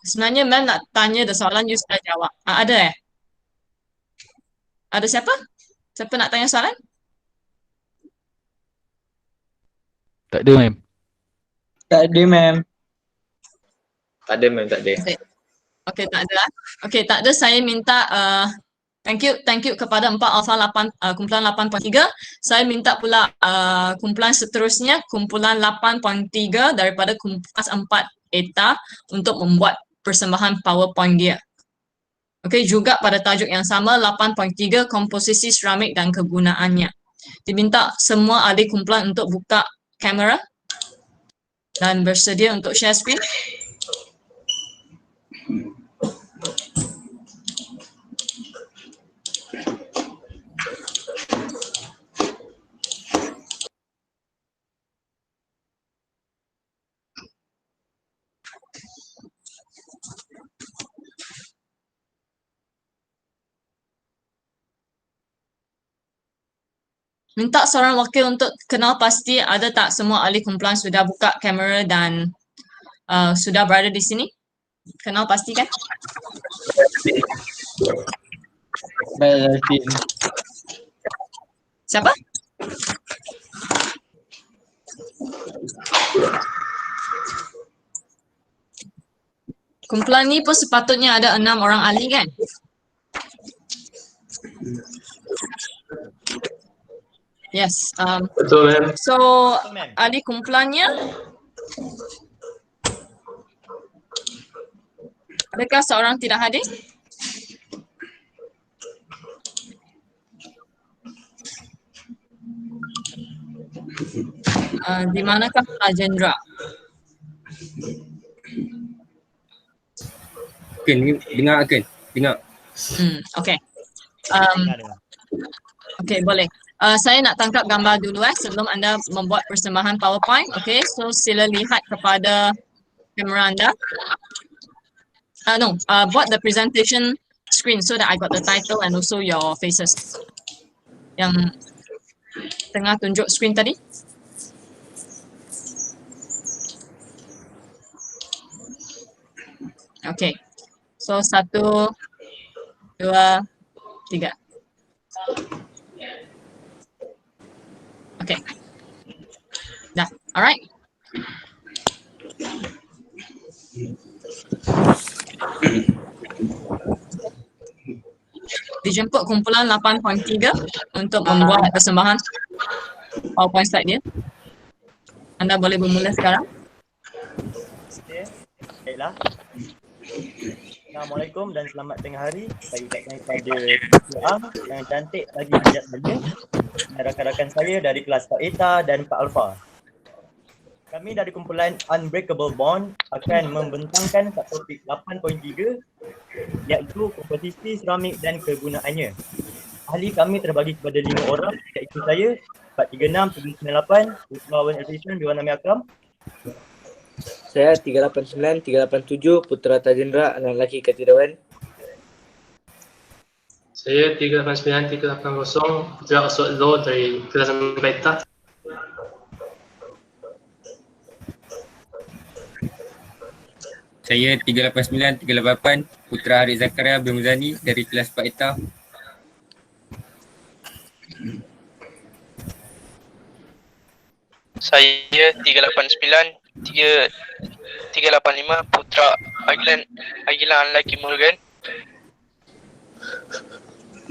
Sebenarnya ma'am nak tanya the soalan, you sudah jawab. Ada Ada siapa? Siapa nak tanya soalan? Tak ada, ma'am. Tak ada, ma'am. Tak ada mem, tak ada. Okay, tak ada. Okay, tak ada. Saya minta thank you kepada 4 alpha 8 kumpulan 8.3. Saya minta pula kumpulan seterusnya, kumpulan 8.3 daripada kumpulan 4 eta untuk membuat persembahan PowerPoint dia. Okay, juga pada tajuk yang sama 8.3 komposisi seramik dan kegunaannya. Diminta semua ahli kumpulan untuk buka kamera dan bersedia untuk share screen. Minta seorang wakil untuk kenal pasti ada tak semua ahli kumpulan sudah buka kamera dan sudah berada di sini. Kenal pasti kan? Siapa? Kumpulan ni pun sepatutnya ada 6 orang ahli kan? Yes. Betul, ma'am. So, ahli kumpulannya adakah seorang tidak hadir? Di manakah Rajendra? Dengar. Okay. Okay, boleh. Saya nak tangkap gambar dulu sebelum anda membuat persembahan PowerPoint. Okay, so sila lihat kepada kamera anda. Buat the presentation screen so that I got the title and also your faces. Yang tengah tunjuk screen tadi. Okay, so 1, 2, 3. Okay. Dah, alright. Dijemput kumpulan 8.3 untuk membuat persembahan PowerPoint slide dia. Anda boleh bermula sekarang. Baiklah. Assalamualaikum dan selamat tengah hari. Saya ucapkan kepada Ang yang cantik lagi bijak saja dan rakan-rakan saya dari kelas Pak Eta dan Pak Alpha. Kami dari kumpulan Unbreakable Bond akan membentangkan topik 8.3 iaitu komposisi seramik dan kegunaannya. Ahli kami terbagi kepada 5 orang iaitu saya, 436, 398, Putra Wan Elvision, Biwan Nami Akram. Saya 389, 387, Putra Tajendra, anak lelaki Katidawan. Saya 389, 380, Putra Oswald Law dari kelas 4 eta. Saya 389, 388, Putra Haris Zakaria bin Muzani dari kelas 4 eta. Saya 389, 385, Putra Agilan Unlucky Morgan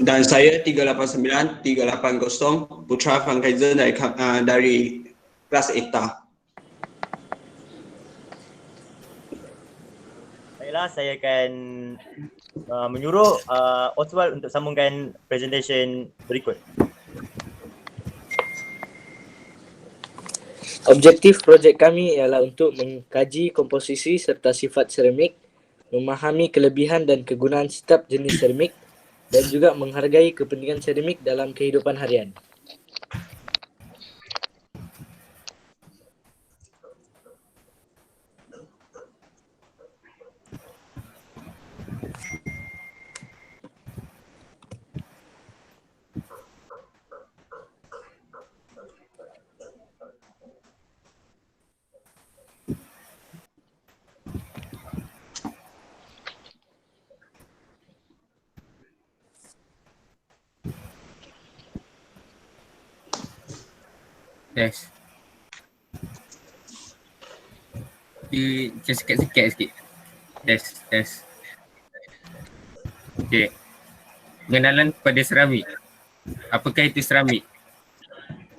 Dan saya 389-380 Putra Fundraiser dari kelas ETA. Baiklah, saya akan menyuruh Oswald untuk sambungkan presentation berikut. Objektif projek kami ialah untuk mengkaji komposisi serta sifat seramik, memahami kelebihan dan kegunaan setiap jenis seramik dan juga menghargai kepentingan seramik dalam kehidupan harian. Test. Sekat-sekat sikit. Test. Okey. Pengenalan kepada seramik. Apakah itu seramik?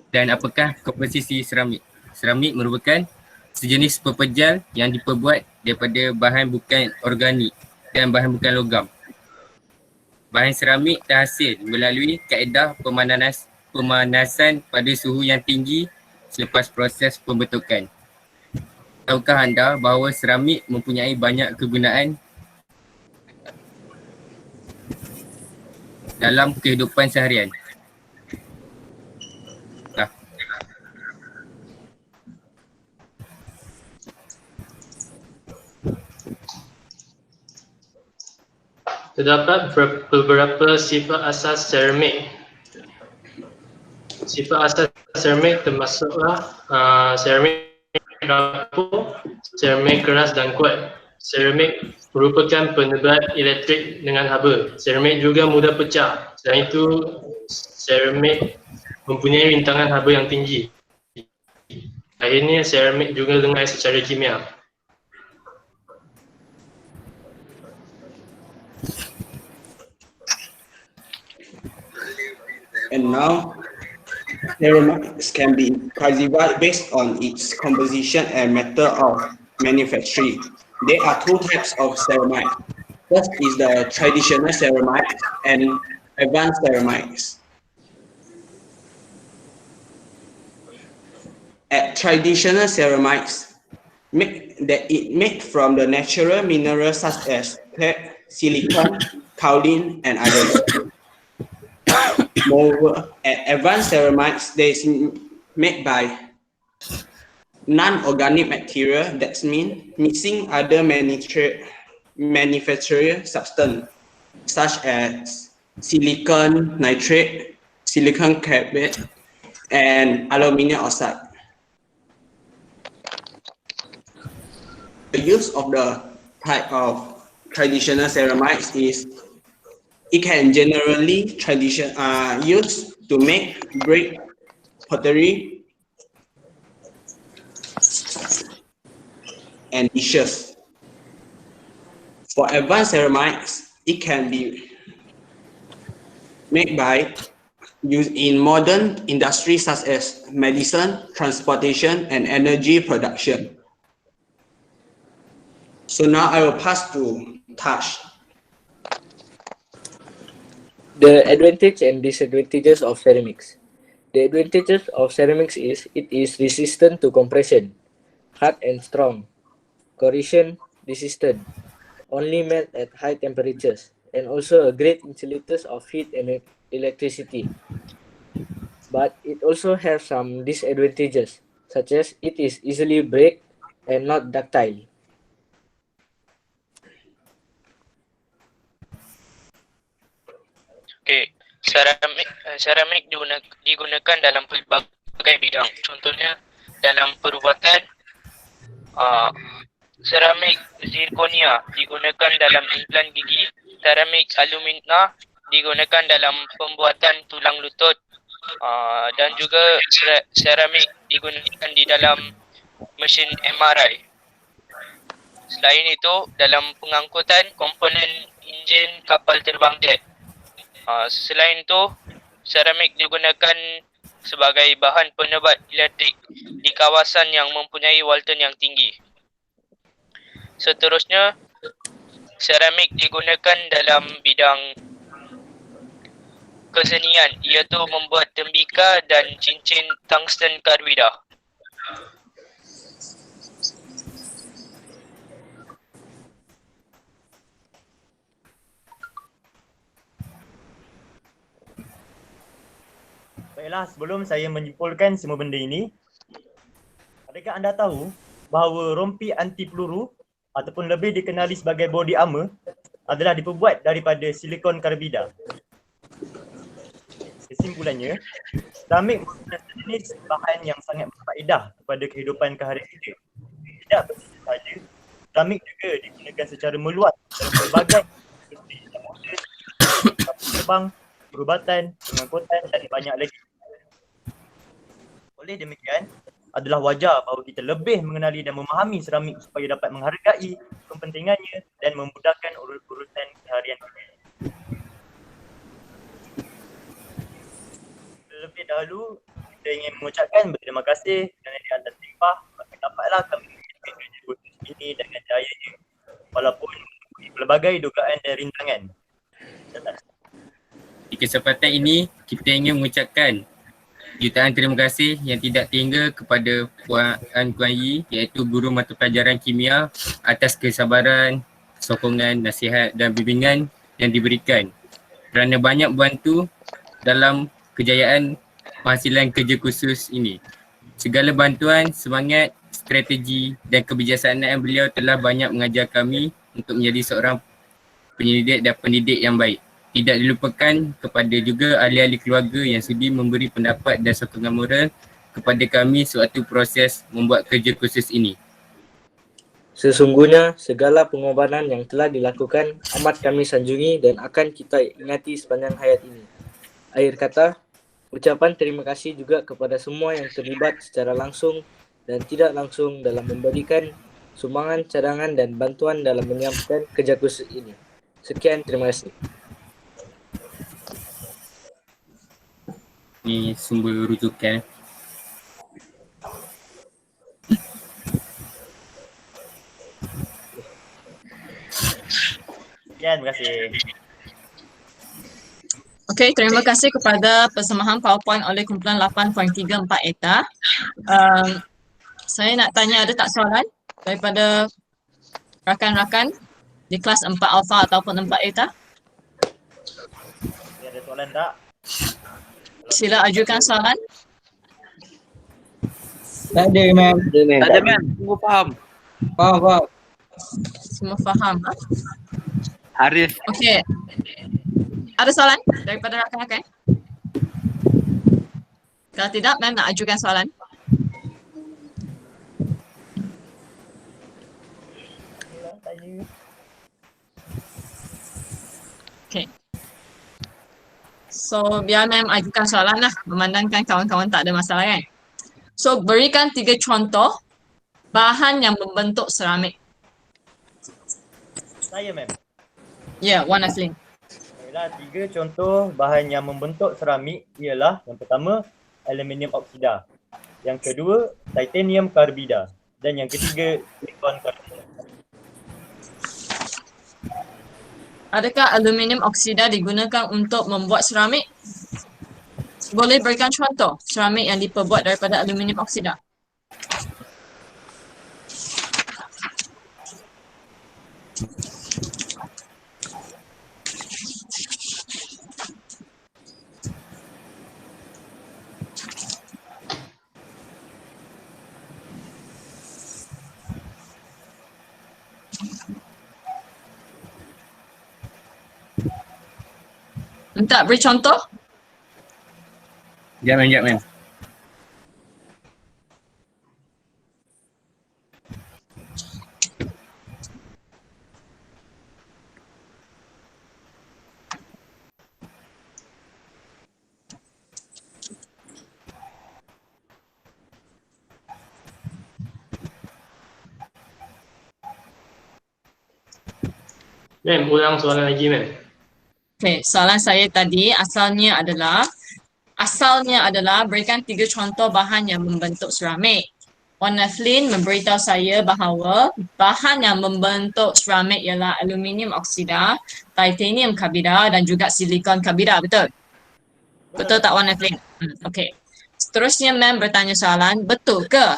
Dan apakah komposisi seramik? Seramik merupakan sejenis pepejal yang diperbuat daripada bahan bukan organik dan bahan bukan logam. Bahan seramik terhasil melalui kaedah pemanasan pada suhu yang tinggi selepas proses pembentukan. Tahukah anda bahawa seramik mempunyai banyak kegunaan dalam kehidupan seharian? Terdapat beberapa sifat asas seramik. Sifat asas seramik termasuklah seramik rapuh, seramik keras dan kuat. Seramik merupakan penebat elektrik dengan haba. Seramik juga mudah pecah. Selain itu, seramik mempunyai rintangan haba yang tinggi. Akhirnya, seramik juga lengai secara kimia. And now, ceramics can be classified based on its composition and method of manufacturing. There are two types of ceramic. First is the traditional ceramic and advanced ceramics. At traditional ceramics, made from the natural minerals such as lead, silicon, kaolin, and others. Moreover, at advanced ceramics, they is made by non-organic material, that means mixing other manufacturing substance such as silicon nitrate, silicon carbide, and aluminum oxide. The use of the type of traditional ceramics is it can generally used to make brick, pottery, and dishes. For advanced ceramics, it can be made by used in modern industries such as medicine, transportation, and energy production. So now I will pass to Tash. The advantage and disadvantages of ceramics. The advantages of ceramics is it is resistant to compression, hard and strong, corrosion resistant, only melt at high temperatures, and also a great insulator of heat and electricity. But it also has some disadvantages, such as it is easily break and not ductile. Okey, seramik digunakan dalam pelbagai bidang. Contohnya dalam perubatan, seramik zirconia digunakan dalam implan gigi, seramik alumina digunakan dalam pembuatan tulang lutut, dan juga seramik digunakan di dalam mesin MRI. Selain itu, dalam pengangkutan komponen enjin kapal terbang jet, Selain itu, seramik digunakan sebagai bahan penebat elektrik di kawasan yang mempunyai volten yang tinggi. Seterusnya, seramik digunakan dalam bidang kesenian, iaitu membuat tembika dan cincin tungsten karbida. Baiklah, sebelum saya menyimpulkan semua benda ini, adakah anda tahu bahawa rompi anti peluru ataupun lebih dikenali sebagai body armor adalah diperbuat daripada silikon karbida? Kesimpulannya, seramik merupakan jenis bahan yang sangat berfaedah kepada kehidupan keharian. Tidak begitu sahaja, seramik juga digunakan secara meluas dalam pelbagai industri moden, kapal terbang, perubatan, pengangkutan dan banyak lagi. Oleh demikian, adalah wajar bahawa kita lebih mengenali dan memahami seramik supaya dapat menghargai kepentingannya dan memudahkan urusan seharian kita. Terlebih dahulu, kita ingin mengucapkan berterima kasih kerana di atas limpah maka dapatlah kami mencapai kerja khusus ini dengan jayanya walaupun pelbagai dugaan dan rintangan. Di kesempatan ini, kita ingin mengucapkan jutaan terima kasih yang tidak terhingga kepada Puan Yi, iaitu guru mata pelajaran kimia atas kesabaran, sokongan, nasihat dan bimbingan yang diberikan kerana banyak membantu dalam kejayaan penghasilan kerja khusus ini. Segala bantuan, semangat, strategi dan kebijaksanaan beliau telah banyak mengajar kami untuk menjadi seorang penyelidik dan pendidik yang baik. Tidak dilupakan kepada juga ahli-ahli keluarga yang sudi memberi pendapat dan sokongan moral kepada kami sewaktu proses membuat kerja khusus ini. Sesungguhnya segala pengorbanan yang telah dilakukan amat kami sanjungi dan akan kita ingati sepanjang hayat ini. Akhir kata, ucapan terima kasih juga kepada semua yang terlibat secara langsung dan tidak langsung dalam memberikan sumbangan, cadangan dan bantuan dalam menyiapkan kerja khusus ini. Sekian, terima kasih. Ni sumber rujukan. Sekian, terima kasih. Okey, terima kasih kepada persembahan PowerPoint oleh kumpulan 8.34 ETA. Saya nak tanya, ada tak soalan daripada rakan-rakan di kelas 4 Alpha ataupun 4 ETA? Ada soalan tak? Sila ajukan soalan. Tak ada, ma'am. Tak ada, ma'am. Semua faham. Faham. Semua faham. Arif. Okey. Ada soalan daripada rakan-rakan? Kalau tidak, ma'am nak ajukan soalan. Okey. So, biar ma'am ajukan soalan lah, memandangkan kawan-kawan tak ada masalah kan. So, berikan 3 contoh bahan yang membentuk seramik. Saya, ma'am. Ya, Wan Aslin. Baiklah, 3 contoh bahan yang membentuk seramik ialah yang pertama, aluminium oksida. Yang kedua, titanium karbida. Dan yang ketiga, silikon karbida. Adakah aluminium oksida digunakan untuk membuat seramik? Boleh berikan contoh seramik yang diperbuat daripada aluminium oksida? Minta beri contoh? Sekejap, ma'am. Ma'am, ulang soalan lagi, ma'am. Okay, soalan saya tadi asalnya adalah berikan 3 contoh bahan yang membentuk seramik. Wan Naflin memberitahu saya bahawa bahan yang membentuk seramik ialah aluminium oksida, titanium karbida dan juga silikon karbida, betul? Betul tak Wan Naflin? Okey. Seterusnya Ma'am bertanya soalan, betul ke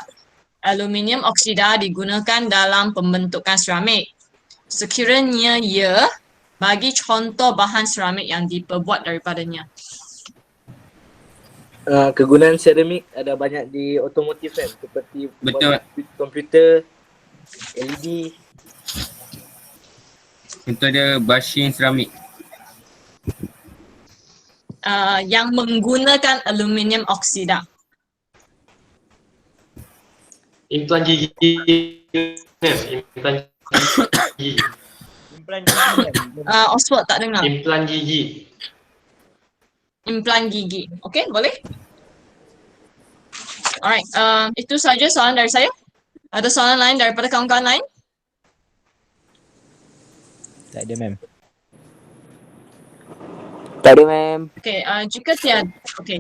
aluminium oksida digunakan dalam pembentukan seramik? Sekiranya ya, bagi contoh bahan seramik yang diperbuat daripadanya. Kegunaan seramik ada banyak di otomotif kan, seperti Betul. komputer, LED. Contoh dia bushing seramik. Yang menggunakan aluminium oksida. Implan gigi. Implan gigi. Oswald tak dengar. Implan gigi. Implan gigi. Okey, boleh? Alright, itu saja soalan dari saya. Ada soalan lain daripada kawan-kawan lain? Tak ada, ma'am. Tak ada, ma'am. Okey,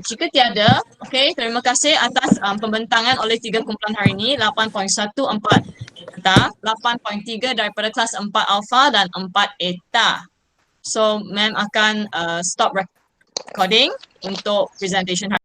jika tiada, okey, terima kasih atas pembentangan oleh 3 kumpulan hari ini, 8.14 Eta, 8.3 daripada kelas 4 Alpha dan 4 Eta. So, ma'am akan stop recording untuk presentation hari